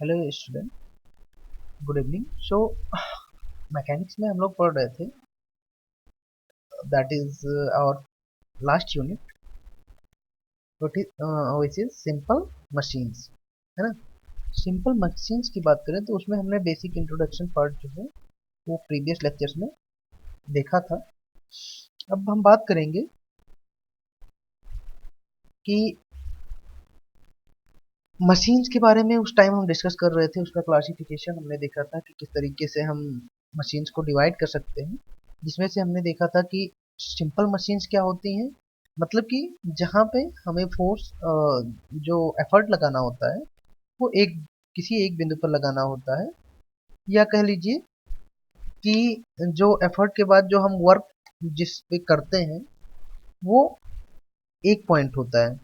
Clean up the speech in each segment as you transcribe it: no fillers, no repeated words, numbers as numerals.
Hello student, good evening. So mechanics में हम लोग पढ़ रहे थे, that is our last unit, which is simple machines, है ना। सिंपल मशीन्स की बात करें तो उसमें हमने बेसिक इंट्रोडक्शन पार्ट जो है वो प्रीवियस लेक्चर्स में देखा था। अब हम बात करेंगे कि मशीन्स के बारे में। उस टाइम हम डिस्कस कर रहे थे, उसका क्लासिफिकेशन हमने देखा था कि किस तरीके से हम मशीन्स को डिवाइड कर सकते हैं, जिसमें से हमने देखा था कि सिंपल मशीन्स क्या होती हैं, मतलब कि जहाँ पे हमें फोर्स जो एफर्ट लगाना होता है वो किसी एक बिंदु पर लगाना होता है, या कह लीजिए कि जो एफर्ट के बाद जो हम वर्क जिस पे करते हैं वो एक पॉइंट होता है।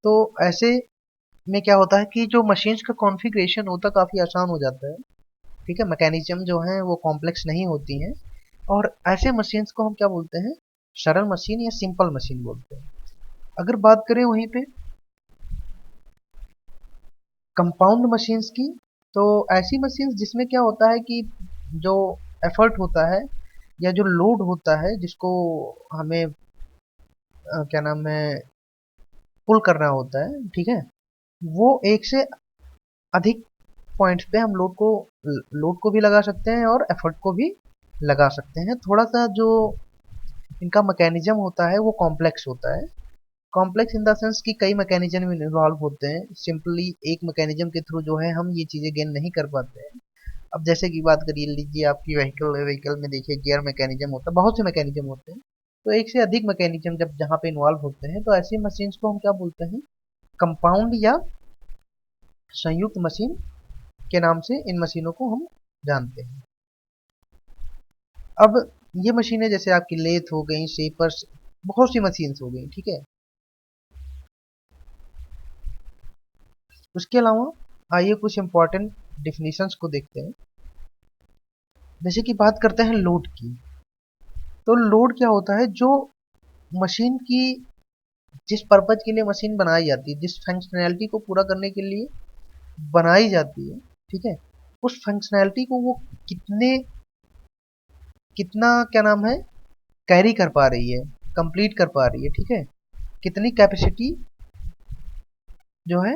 तो ऐसे में क्या होता है कि जो मशीन्स का कॉन्फ़िगरेशन होता है काफ़ी आसान हो जाता है। ठीक है, मैकेनिज्म जो है वो कॉम्प्लेक्स नहीं होती हैं, और ऐसे मशीन्स को हम क्या बोलते हैं, सरल मशीन या सिंपल मशीन बोलते हैं। अगर बात करें वहीं पे कंपाउंड मशीन्स की, तो ऐसी मशीन्स जिसमें क्या होता है कि जो एफर्ट होता है या जो लोड होता है जिसको हमें क्या नाम है, पुल करना होता है, ठीक है, वो एक से अधिक पॉइंट्स पे हम लोड को भी लगा सकते हैं और एफर्ट को भी लगा सकते हैं। थोड़ा सा जो इनका मैकेनिज्म होता है वो कॉम्प्लेक्स होता है। कॉम्प्लेक्स इन द सेंस कि कई मैकेनिज्म इन्वॉल्व होते हैं, सिंपली एक मैकेनिज्म के थ्रू जो है हम ये चीज़ें गेन नहीं कर पाते हैं। अब जैसे कि बात करिए, लीजिए आपकी व्हीकल में देखिए गियर मैकेनिज्म होता है, बहुत से मैकेनिज्म होते हैं। तो एक से अधिक मैकेनिज्म जब जहाँ पे इन्वॉल्व होते हैं तो ऐसी मशीन्स को हम क्या बोलते हैं, कंपाउंड या संयुक्त मशीन के नाम से इन मशीनों को हम जानते हैं। अब ये मशीनें जैसे आपकी लेथ हो गई, शेपर्स, बहुत सी मशीन्स हो गई, ठीक है। उसके अलावा आइए कुछ इंपॉर्टेंट डिफिनीशंस को देखते हैं। जैसे कि बात करते हैं लोड की, तो लोड क्या होता है, जो मशीन की जिस पर्पज के लिए मशीन बनाई जाती है, जिस फंक्शनैलिटी को पूरा करने के लिए बनाई जाती है, ठीक है, उस फंक्शनैलिटी को वो कितने कितना क्या नाम है, कैरी कर पा रही है, कंप्लीट कर पा रही है, ठीक है, कितनी कैपेसिटी जो है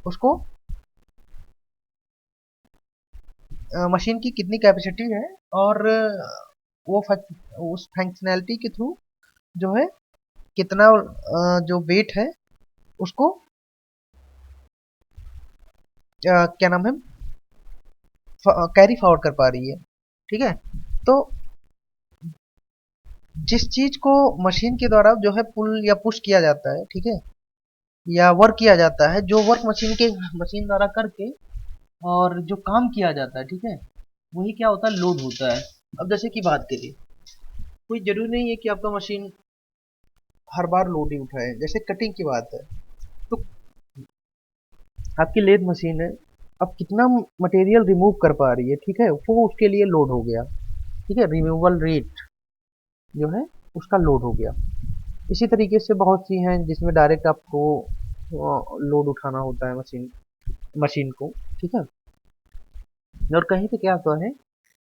उसको मशीन की कितनी कैपेसिटी है, और उस फंक्शनैलिटी के थ्रू जो है कितना जो वेट है उसको क्या नाम है, कैरी फॉरवर्ड कर पा रही है, ठीक है। तो जिस चीज को मशीन के द्वारा जो है पुल या पुश किया जाता है, ठीक है, या वर्क किया जाता है, जो वर्क मशीन द्वारा करके और जो काम किया जाता है, ठीक है, वही क्या होता है, लोड होता है। अब जैसे कि बात करिए, कोई जरूरी नहीं है कि आपका मशीन हर बार लोड ही उठाए। जैसे कटिंग की बात है, तो आपकी लेथ मशीन है, अब कितना मटेरियल रिमूव कर पा रही है, ठीक है, वो उसके लिए लोड हो गया, ठीक है, रिमूवल रेट जो है उसका लोड हो गया। इसी तरीके से बहुत सी हैं जिसमें डायरेक्ट आपको लोड उठाना होता है मशीन मशीन को, ठीक है। और कहीं पे क्या होता है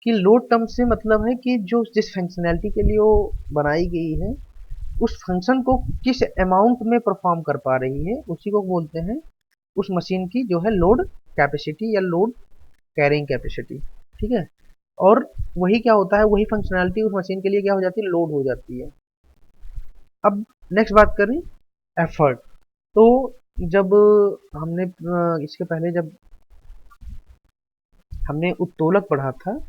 कि लोड टर्म से मतलब है कि जो जिस फंक्शनैलिटी के लिए वो बनाई गई है, उस फंक्शन को किस अमाउंट में परफॉर्म कर पा रही है, उसी को बोलते हैं उस मशीन की जो है लोड कैपेसिटी या लोड कैरिंग कैपेसिटी, ठीक है। और वही क्या होता है, वही फंक्शनैलिटी उस मशीन के लिए क्या हो जाती है, लोड हो जाती है। अब नेक्स्ट बात करें एफर्ट, तो जब हमने इसके पहले जब हमने उत्तोलक पढ़ा था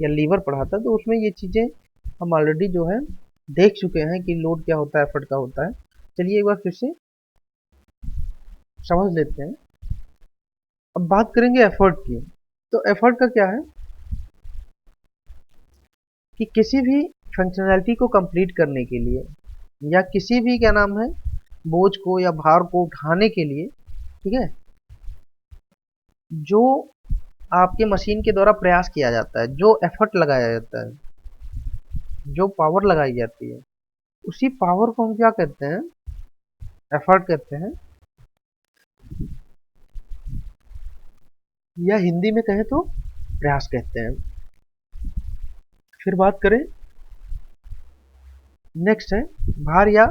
या लीवर पढ़ा था, तो उसमें ये चीज़ें हम ऑलरेडी जो है देख चुके हैं कि लोड क्या होता है, एफर्ट क्या होता है। चलिए एक बार फिर से समझ लेते हैं। अब बात करेंगे एफर्ट की, तो एफर्ट का क्या है कि किसी भी फंक्शनैलिटी को कंप्लीट करने के लिए या किसी भी क्या नाम है बोझ को या भार को उठाने के लिए, ठीक है, जो आपके मशीन के द्वारा प्रयास किया जाता है, जो एफर्ट लगाया जाता है, जो पावर लगाई जाती है, उसी पावर को हम क्या कहते हैं, एफर्ट कहते हैं। या हिंदी में कहें तो प्रयास कहते हैं। फिर बात करें, नेक्स्ट है भार या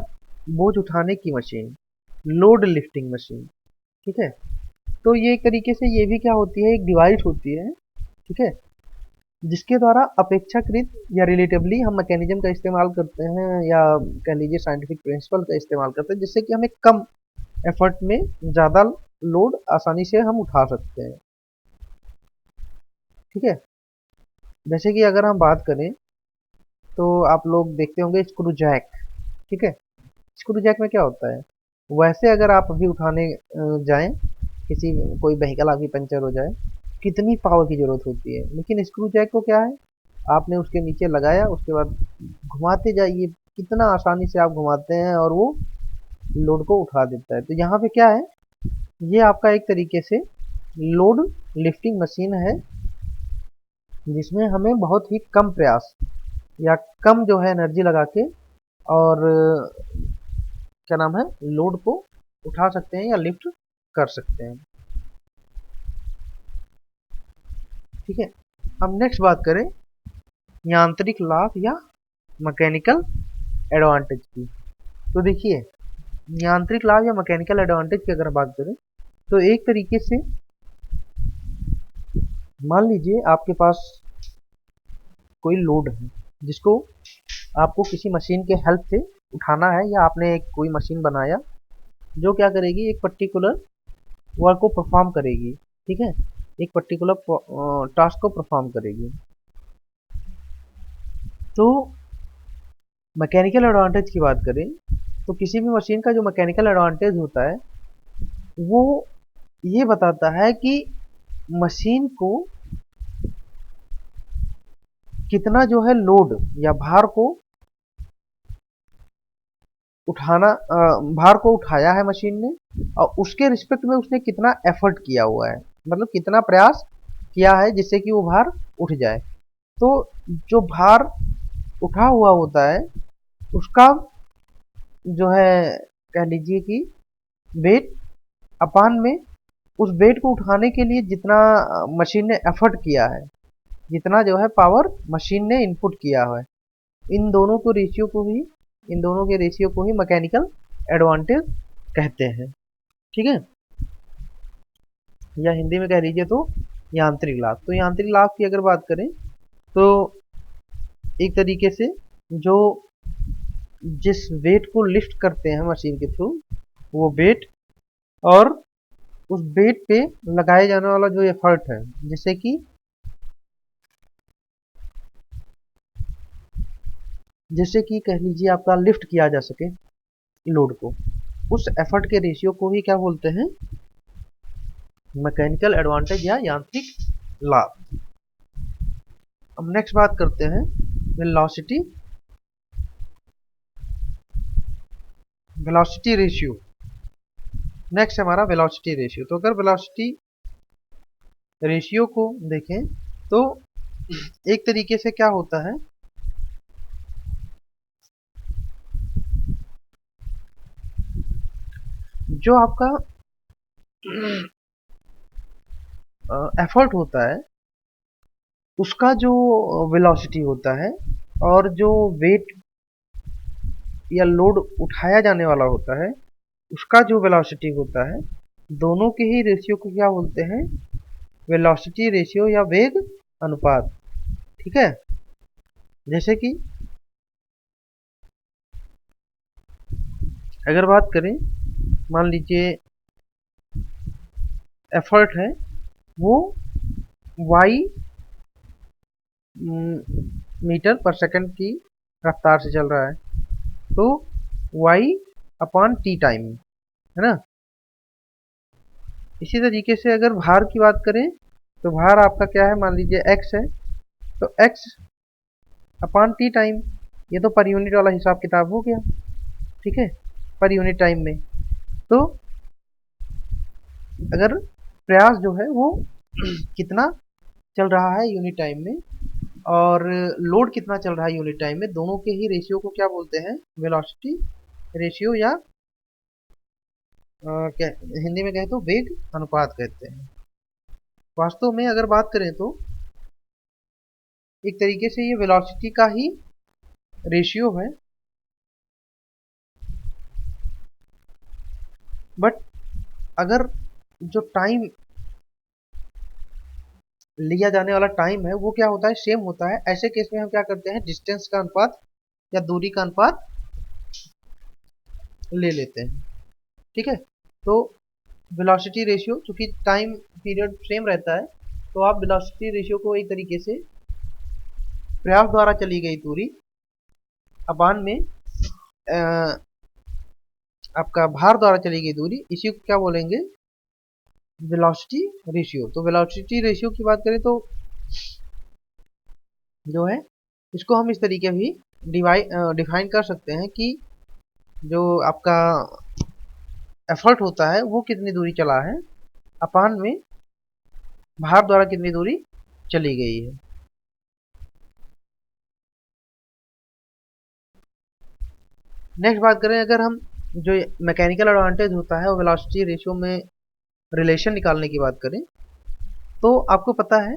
बोझ उठाने की मशीन, लोड लिफ्टिंग मशीन। ठीक है, तो ये एक तरीके से ये भी क्या होती है, एक डिवाइस होती है, ठीक है, जिसके द्वारा अपेक्षाकृत या रिलेटिवली हम मैकेनिज्म का इस्तेमाल करते हैं, या कह लीजिए साइंटिफिक प्रिंसिपल का इस्तेमाल करते हैं, जिससे कि हमें कम एफर्ट में ज़्यादा लोड आसानी से हम उठा सकते हैं। ठीक है, जैसे कि अगर हम बात करें तो आप लोग देखते होंगे स्क्रू जैक। ठीक है, स्क्रू जैक में क्या होता है, वैसे अगर आप अभी उठाने जाएं, किसी कोई व्हीकल आपकी पंचर हो जाए, कितनी पावर की ज़रूरत होती है, लेकिन स्क्रू जैक को क्या है, आपने उसके नीचे लगाया, उसके बाद घुमाते जाइए, कितना आसानी से आप घुमाते हैं और वो लोड को उठा देता है। तो यहाँ पे क्या है, ये आपका एक तरीके से लोड लिफ्टिंग मशीन है, जिसमें हमें बहुत ही कम प्रयास या कम जो है एनर्जी लगा के और क्या नाम है, लोड को उठा सकते हैं या लिफ्ट कर सकते हैं। ठीक है, अब नेक्स्ट बात करें यांत्रिक लाभ या मैकेनिकल एडवांटेज की। तो देखिए, यांत्रिक लाभ या मैकेनिकल एडवांटेज की अगर बात करें तो एक तरीके से मान लीजिए आपके पास कोई लोड है, जिसको आपको किसी मशीन के हेल्प से उठाना है, या आपने एक कोई मशीन बनाया जो क्या करेगी, एक पर्टिकुलर वर्क को परफॉर्म करेगी। ठीक है, एक पर्टिकुलर टास्क को परफॉर्म करेगी। तो मैकेनिकल एडवांटेज की बात करें तो किसी भी मशीन का जो मैकेनिकल एडवांटेज होता है वो ये बताता है कि मशीन को कितना जो है लोड या भार को उठाना, भार को उठाया है मशीन ने, और उसके रिस्पेक्ट में उसने कितना एफर्ट किया हुआ है, मतलब कितना प्रयास किया है जिससे कि वो भार उठ जाए। तो जो भार उठा हुआ होता है उसका जो है, कह लीजिए कि वेट अपान में उस वेट को उठाने के लिए जितना मशीन ने एफर्ट किया है, जितना जो है पावर मशीन ने इनपुट किया है, इन दोनों को रेशियो को ही इन दोनों के रेशियो को ही मैकेनिकल एडवांटेज कहते हैं। ठीक है, या हिंदी में कह लीजिए तो यांत्रिक लाभ। तो यांत्रिक लाभ की अगर बात करें तो एक तरीके से जो जिस वेट को लिफ्ट करते हैं मशीन के थ्रू, वो वेट और उस वेट पे लगाए जाने वाला जो एफर्ट है, जैसे कि कह लीजिए आपका लिफ्ट किया जा सके लोड को, उस एफर्ट के रेशियो को ही क्या बोलते हैं, मैकेनिकल एडवांटेज या यांत्रिक लाभ। अब नेक्स्ट बात करते हैं वेलोसिटी वेलोसिटी रेशियो। नेक्स्ट हमारा वेलोसिटी रेशियो। तो अगर वेलोसिटी रेशियो को देखें तो एक तरीके से क्या होता है, जो आपका एफर्ट होता है उसका जो वेलोसिटी होता है, और जो वेट या लोड उठाया जाने वाला होता है उसका जो वेलोसिटी होता है, दोनों के ही रेशियो को क्या बोलते हैं, वेलोसिटी रेशियो या वेग अनुपात। ठीक है, जैसे कि अगर बात करें, मान लीजिए एफर्ट है वो y मीटर पर सेकंड की रफ्तार से चल रहा है, तो y अपॉन टी टाइम, है ना। इसी तरीके से अगर भार की बात करें तो भार आपका क्या है, मान लीजिए x है, तो x अपॉन टी टाइम, ये तो पर यूनिट वाला हिसाब किताब हो गया। ठीक है, पर यूनिट टाइम में। तो अगर प्रयास जो है वो कितना चल रहा है यूनिट टाइम में, और लोड कितना चल रहा है यूनिट टाइम में, दोनों के ही रेशियो को क्या बोलते हैं, वेलोसिटी रेशियो या क्या हिंदी में कहें तो वेग अनुपात कहते हैं। वास्तव में अगर बात करें तो एक तरीके से ये वेलोसिटी का ही रेशियो है, बट अगर जो टाइम लिया जाने वाला टाइम है वो क्या होता है, सेम होता है। ऐसे केस में हम क्या करते हैं, डिस्टेंस का अनुपात या दूरी का अनुपात ले लेते हैं। ठीक है, तो वेलोसिटी रेशियो, चूंकि टाइम पीरियड सेम रहता है, तो आप वेलोसिटी रेशियो को एक तरीके से प्रयास द्वारा चली गई दूरी अपान में आपका भार द्वारा चली गई दूरी, इसी को क्या बोलेंगे, वेलोसिटी रेशियो। तो वेलोसिटी रेशियो की बात करें तो जो है इसको हम इस तरीके भी डिफाइन कर सकते हैं कि जो आपका एफर्ट होता है वो कितनी दूरी चला है अपान में भार द्वारा कितनी दूरी चली गई है। नेक्स्ट बात करें, अगर हम जो मैकेनिकल एडवांटेज होता है और वेलोसिटी रेशियो में रिलेशन निकालने की बात करें, तो आपको पता है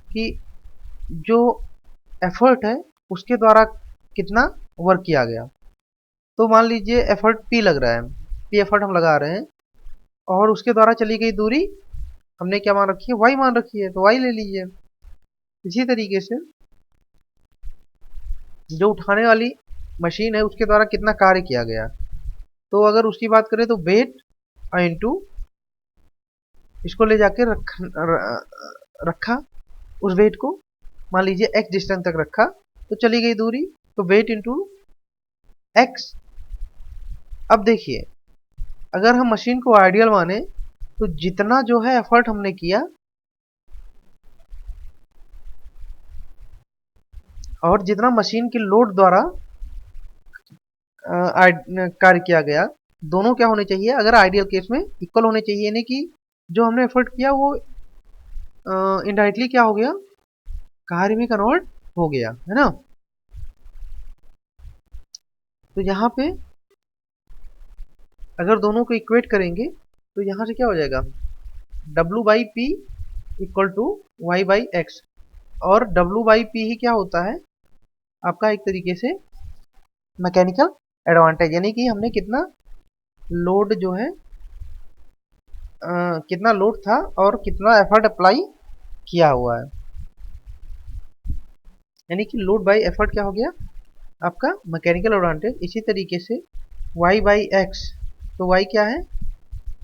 कि जो एफर्ट है उसके द्वारा कितना वर्क किया गया। तो मान लीजिए एफर्ट पी लग रहा है, पी एफर्ट हम लगा रहे हैं, और उसके द्वारा चली गई दूरी हमने क्या मान रखी है, वाई मान रखी है, तो वाई ले लीजिए। इसी तरीके से जो उठाने वाली मशीन है उसके द्वारा कितना कार्य किया गया, तो अगर उसकी बात करें तो वेट इंटू इसको ले जाके रखा उस वेट को, मान लीजिए x डिस्टेंस तक रखा तो चली गई दूरी, तो वेट इंटू x। अब देखिए, अगर हम मशीन को आइडियल माने तो जितना जो है एफर्ट हमने किया और जितना मशीन की लोड द्वारा कार्य किया गया, दोनों क्या होने चाहिए, अगर आइडियल केस में इक्वल होने चाहिए, यानी कि जो हमने एफर्ट किया वो इनडायरेक्टली क्या हो गया, कार्य में कन्वर्ट हो गया, है ना। तो यहाँ पे अगर दोनों को इक्वेट करेंगे तो यहाँ से क्या हो जाएगा, W by P equal to Y by X, और W बाई पी ही क्या होता है आपका एक तरीके से मैकेनिकल एडवांटेज, यानी कि हमने कितना लोड जो है कितना लोड था और कितना एफर्ट अप्लाई किया हुआ है, यानी कि लोड बाई एफर्ट क्या हो गया आपका मैकेनिकल एडवांटेज। इसी तरीके से y बाई एक्स, तो y क्या है,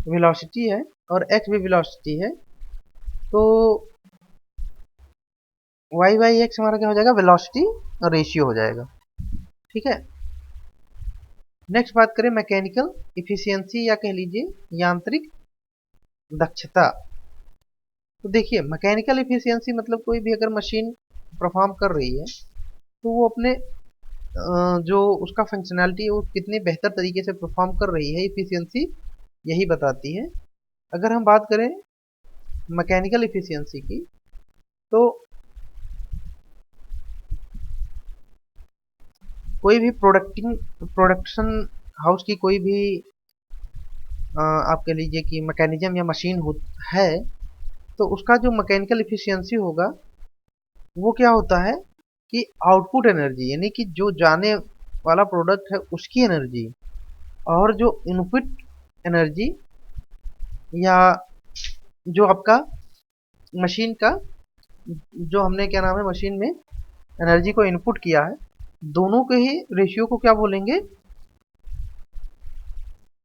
वेलोसिटी है, और x भी वेलोसिटी है, तो y बाई एक्स हमारा क्या हो जाएगा, वेलोसिटी रेशियो हो जाएगा। ठीक है, नेक्स्ट बात करें मैकेनिकल इफिशियंसी या कह लीजिए यांत्रिक दक्षता। तो देखिए, मैकेनिकल इफिशियंसी मतलब कोई भी अगर मशीन परफॉर्म कर रही है तो वो अपने जो उसका फंक्शनैलिटी है वो कितनी बेहतर तरीके से परफॉर्म कर रही है, इफिशियंसी यही बताती है। अगर हम बात करें मैकेनिकल इफिशियंसी की, तो कोई भी प्रोडक्शन हाउस की कोई भी आप कह लीजिए कि मैकेनिज्म या मशीन है, तो उसका जो मैकेनिकल इफिशियंसी होगा वो क्या होता है कि आउटपुट एनर्जी, यानी कि जो जाने वाला प्रोडक्ट है उसकी एनर्जी, और जो इनपुट एनर्जी या जो आपका मशीन का जो हमने क्या नाम है मशीन में एनर्जी को इनपुट किया है, दोनों के ही रेशियो को क्या बोलेंगे,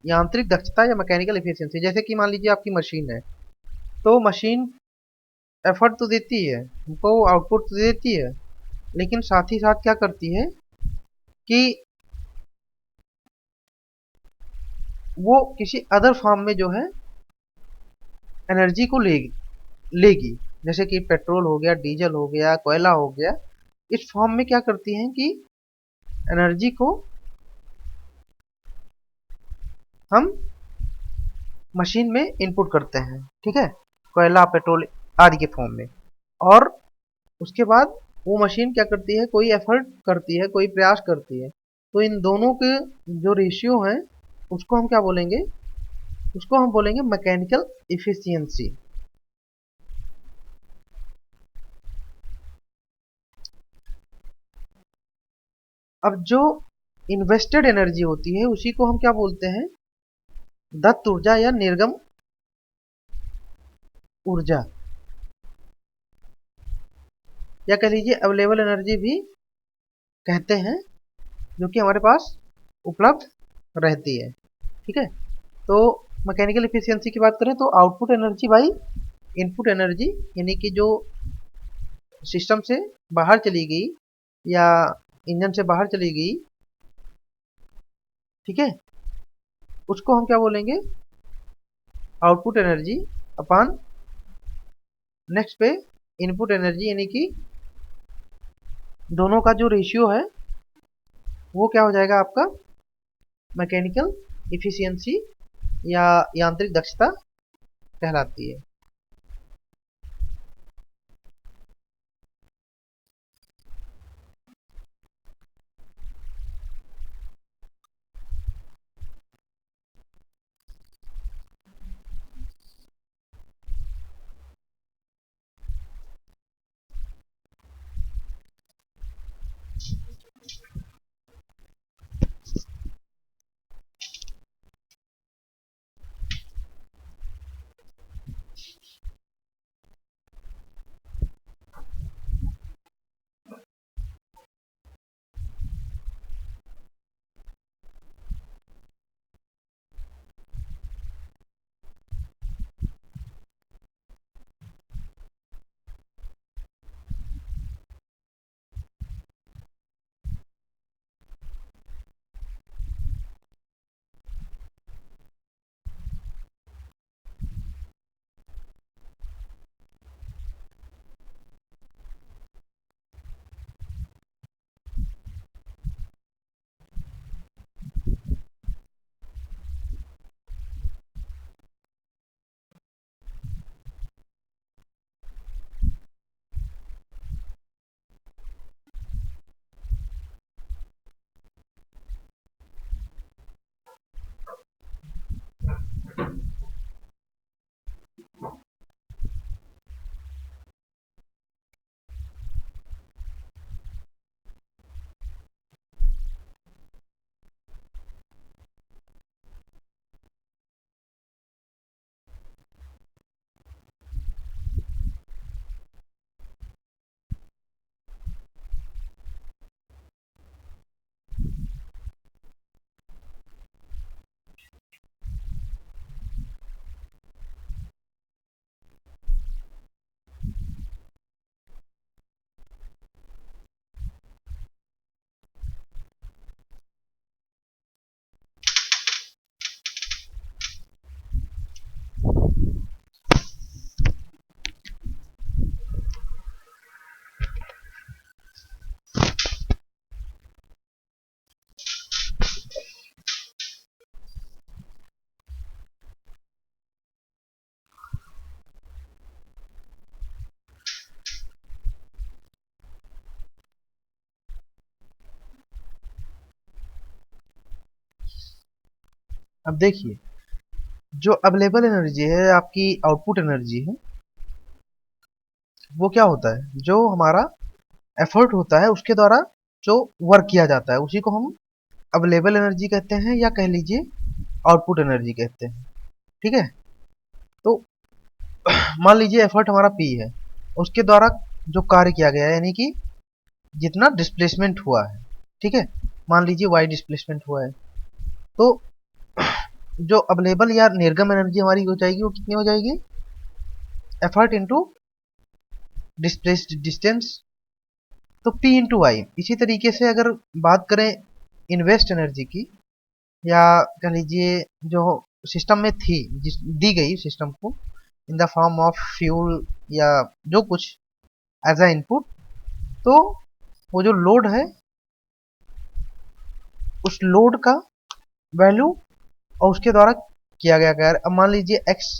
यांत्रिक दक्षता या मैकेनिकल इफिशियंसी। जैसे कि मान लीजिए आपकी मशीन है, तो मशीन एफर्ट तो देती है, हमको आउटपुट तो देती है, लेकिन साथ ही साथ क्या करती है कि वो किसी अदर फॉर्म में जो है एनर्जी को लेगी, जैसे कि पेट्रोल हो गया, डीजल हो गया, कोयला हो गया, इस फॉर्म में क्या करती हैं कि एनर्जी को हम मशीन में इनपुट करते हैं। ठीक है, कोयला, पेट्रोल आदि के फॉर्म में, और उसके बाद वो मशीन क्या करती है, कोई एफर्ट करती है, कोई प्रयास करती है, तो इन दोनों के जो रेशियो हैं उसको हम क्या बोलेंगे, उसको हम बोलेंगे मैकेनिकल इफिशियंसी। अब जो इन्वेस्टेड एनर्जी होती है उसी को हम क्या बोलते हैं, दत्त ऊर्जा या निर्गम ऊर्जा, या कह लीजिए अवेलेबल एनर्जी भी कहते हैं, जो कि हमारे पास उपलब्ध रहती है। ठीक है, तो मैकेनिकल इफिशियंसी की बात करें तो output energy by input energy, यानी कि जो सिस्टम से बाहर चली गई या इंजन से बाहर चली गई, ठीक है, उसको हम क्या बोलेंगे, आउटपुट एनर्जी अपॉन नेक्स्ट पे इनपुट एनर्जी, यानी कि दोनों का जो रेशियो है वो क्या हो जाएगा आपका मैकेनिकल इफिशियंसी या यांत्रिक दक्षता कहलाती है। अब देखिए, जो अवेलेबल एनर्जी है आपकी आउटपुट एनर्जी है, वो क्या होता है, जो हमारा एफर्ट होता है उसके द्वारा जो वर्क किया जाता है उसी को हम अवेलेबल एनर्जी कहते हैं, या कह लीजिए आउटपुट एनर्जी कहते हैं। ठीक है, तो मान लीजिए एफर्ट हमारा पी है, उसके द्वारा जो कार्य किया गया है, यानी कि जितना डिस्प्लेसमेंट हुआ है, ठीक है, मान लीजिए वाई डिस्प्लेसमेंट हुआ है, तो जो अवेलेबल या निर्गम एनर्जी हमारी हो जाएगी वो कितनी हो जाएगी, एफर्ट इंटू डिस्प्लेस्ड डिस्टेंस, तो P इंटू वाई। इसी तरीके से अगर बात करें इन्वेस्ट एनर्जी की, या कह लीजिए जो सिस्टम में थी, जिस दी गई सिस्टम को in the form of fuel या जो कुछ एज अ इनपुट, तो वो जो लोड है उस लोड का वैल्यू और उसके द्वारा किया गया कार्य। अब मान लीजिए एक्स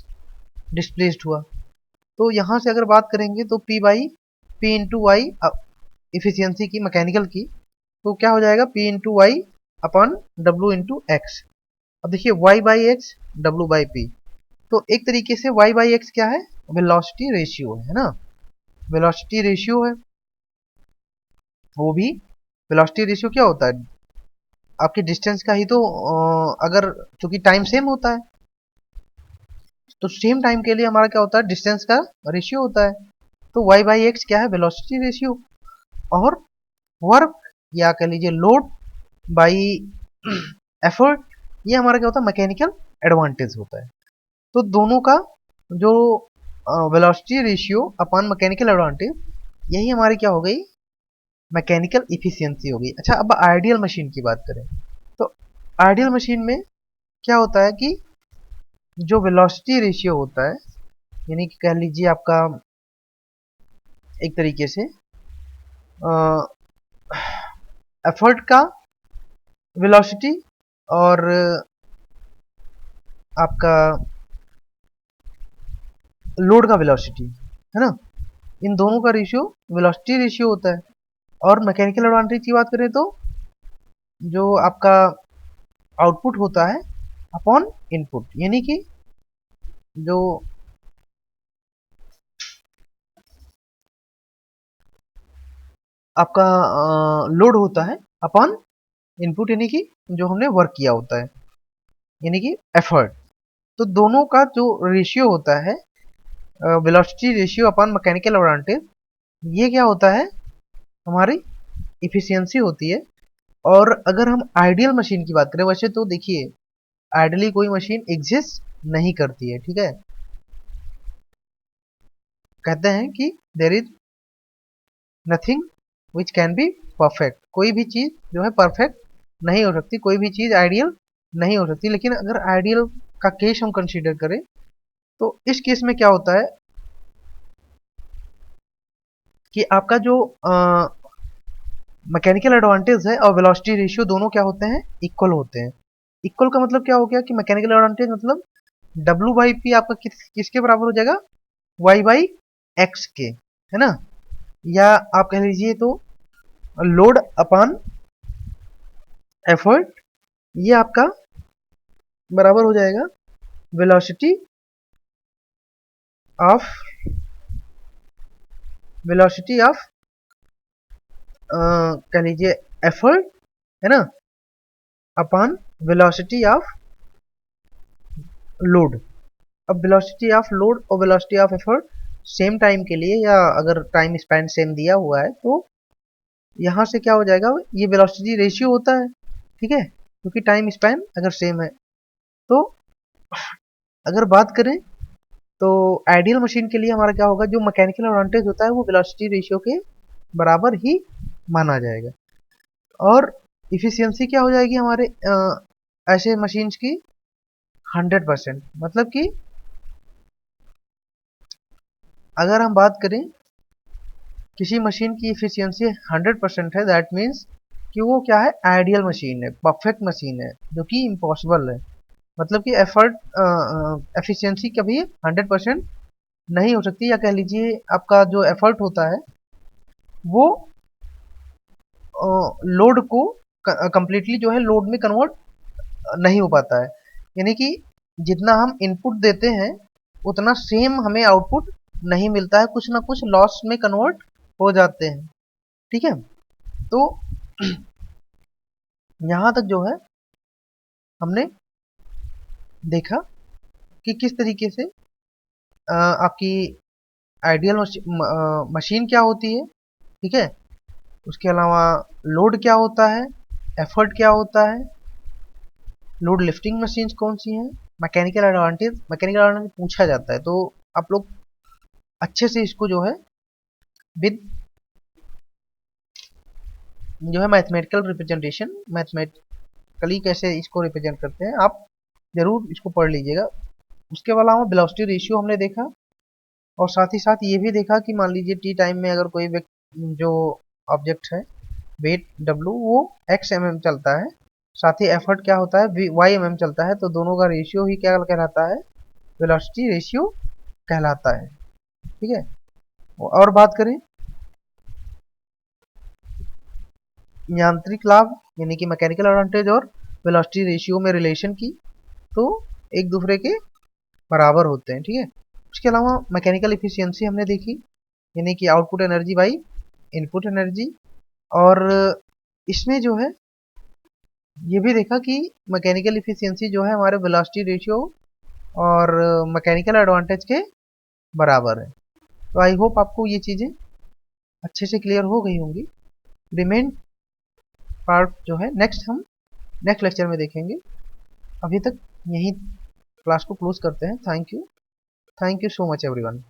डिस्प्लेस्ड हुआ, तो यहाँ से अगर बात करेंगे तो पी इंटू वाई इफिशियंसी की, मैकेनिकल की, तो क्या हो जाएगा P into Y upon W into X. अब देखिए Y by X W by P, तो एक तरीके से वाई बाई एक्स क्या है, वेलोसिटी रेशियो है ना, वेलोसिटी रेशियो है वो भी वेलोसिटी रेशियो क्या होता है, आपकी डिस्टेंस का ही तो अगर चूंकि टाइम सेम होता है तो सेम टाइम के लिए हमारा क्या होता है, डिस्टेंस का रेशियो होता है। तो y बाई एक्स क्या है, वेलोसिटी रेशियो। और वर्क या कह लीजिए लोड बाई एफर्ट, ये हमारा क्या होता है, मैकेनिकल एडवांटेज होता है। तो दोनों का जो velocity ratio upon mechanical advantage, यही हमारी क्या हो गई, मैकेनिकल इफिशियंसी हो गई। अच्छा, अब आइडियल मशीन की बात करें तो आइडियल मशीन में क्या होता है कि जो वेलोसिटी रेशियो होता है, यानी कि कह लीजिए आपका एक तरीके से एफर्ट का वेलोसिटी और आपका लोड का वेलोसिटी, है ना, इन दोनों का रेशियो वेलोसिटी रेशियो होता है। और मैकेनिकल एडवांटेज की बात करें तो जो आपका आउटपुट होता है अपॉन इनपुट, यानी कि जो आपका लोड होता है अपॉन इनपुट, यानी कि जो हमने वर्क किया होता है, यानी कि एफर्ट। तो दोनों का जो रेशियो होता है, velocity ratio upon mechanical advantage, ये क्या होता है, हमारी इफिशियंसी होती है। और अगर हम आइडियल मशीन की बात करें, वैसे तो देखिए आइडियली कोई मशीन एग्जिस्ट नहीं करती है, ठीक है। कहते हैं कि there is nothing which can be perfect, कोई भी चीज जो है परफेक्ट नहीं हो सकती, कोई भी चीज आइडियल नहीं हो सकती। लेकिन अगर आइडियल का केस हम कंसीडर करें तो इस केस में क्या होता है कि आपका जो मैकेनिकल एडवांटेज है और वेलोसिटी रेशियो दोनों क्या होते हैं, इक्वल होते हैं। इक्वल का मतलब क्या हो गया कि मैकेनिकल एडवांटेज मतलब W बाई पी आपका किसके बराबर हो जाएगा, Y बाई एक्स के, है ना। या आप कह लीजिए तो लोड अपॉन एफर्ट, ये आपका बराबर हो जाएगा वेलोसिटी ऑफ वेलोसिटी ऑफ कह लीजिए एफर्ट, है ना, अपॉन वेलोसिटी ऑफ लोड। अब वेलोसिटी ऑफ लोड और velocity of effort same time के लिए, या अगर टाइम स्पैन सेम दिया हुआ है तो यहाँ से क्या हो जाएगा, ये वेलोसिटी रेशियो होता है, ठीक है, क्योंकि टाइम स्पैन अगर सेम है। तो अगर बात करें तो आइडियल मशीन के लिए हमारा क्या होगा, जो मैकेनिकल एडवांटेज होता है वो वेलोसिटी रेशियो के बराबर ही माना जाएगा। और इफिशियंसी क्या हो जाएगी हमारे ऐसे मशीन्स की, 100%। मतलब कि अगर हम बात करें किसी मशीन की इफिशियंसी 100% है, दैट मीन्स कि वो क्या है, आइडियल मशीन है, परफेक्ट मशीन है, जो कि इम्पॉसिबल है। मतलब कि एफर्ट एफिशिएंसी कभी 100% नहीं हो सकती, या कह लीजिए आपका जो एफर्ट होता है वो लोड को कंप्लीटली जो है लोड में कन्वर्ट नहीं हो पाता है। यानी कि जितना हम इनपुट देते हैं उतना सेम हमें आउटपुट नहीं मिलता है, कुछ ना कुछ लॉस में कन्वर्ट हो जाते हैं, ठीक है। तो यहाँ तक जो है हमने देखा कि किस तरीके से आपकी आइडियल मशीन क्या होती है, ठीक है। उसके अलावा लोड क्या होता है, एफर्ट क्या होता है, लोड लिफ्टिंग मशीन्स कौन सी हैं, मैकेनिकल एडवांटेज पूछा जाता है, तो आप लोग अच्छे से इसको जो है विद जो है मैथमेटिकल रिप्रेजेंटेशन, मैथमेटिकली कैसे इसको रिप्रेजेंट करते हैं, आप जरूर इसको पढ़ लीजिएगा। उसके अलावा वेलोसिटी रेशियो हमने देखा, और साथ ही साथ ये भी देखा कि मान लीजिए टी टाइम में अगर कोई जो ऑब्जेक्ट है वेट W वो x चलता है, साथ ही एफर्ट क्या होता है y चलता है, तो दोनों का रेशियो ही क्या कहलाता है, वेलोसिटी रेशियो कहलाता है, ठीक है। और बात करें यांत्रिक लाभ, यानी कि मैकेनिकल एडवांटेज और वेलोसिटी रेशियो में रिलेशन की, तो एक दूसरे के बराबर होते हैं, ठीक है। उसके अलावा मैकेनिकल इफिशियंसी हमने देखी, यानी कि output energy by input energy. और इसमें जो है ये भी देखा कि मैकेनिकल इफिशियंसी जो है हमारे वेलोसिटी रेशियो और मैकेनिकल एडवांटेज के बराबर है। तो आई होप आपको ये चीज़ें अच्छे से क्लियर हो गई होंगी। रिमेन पार्ट जो है हम नेक्स्ट लेक्चर में देखेंगे। अभी तक यहीं क्लास को क्लोज करते हैं। Thank you so much everyone.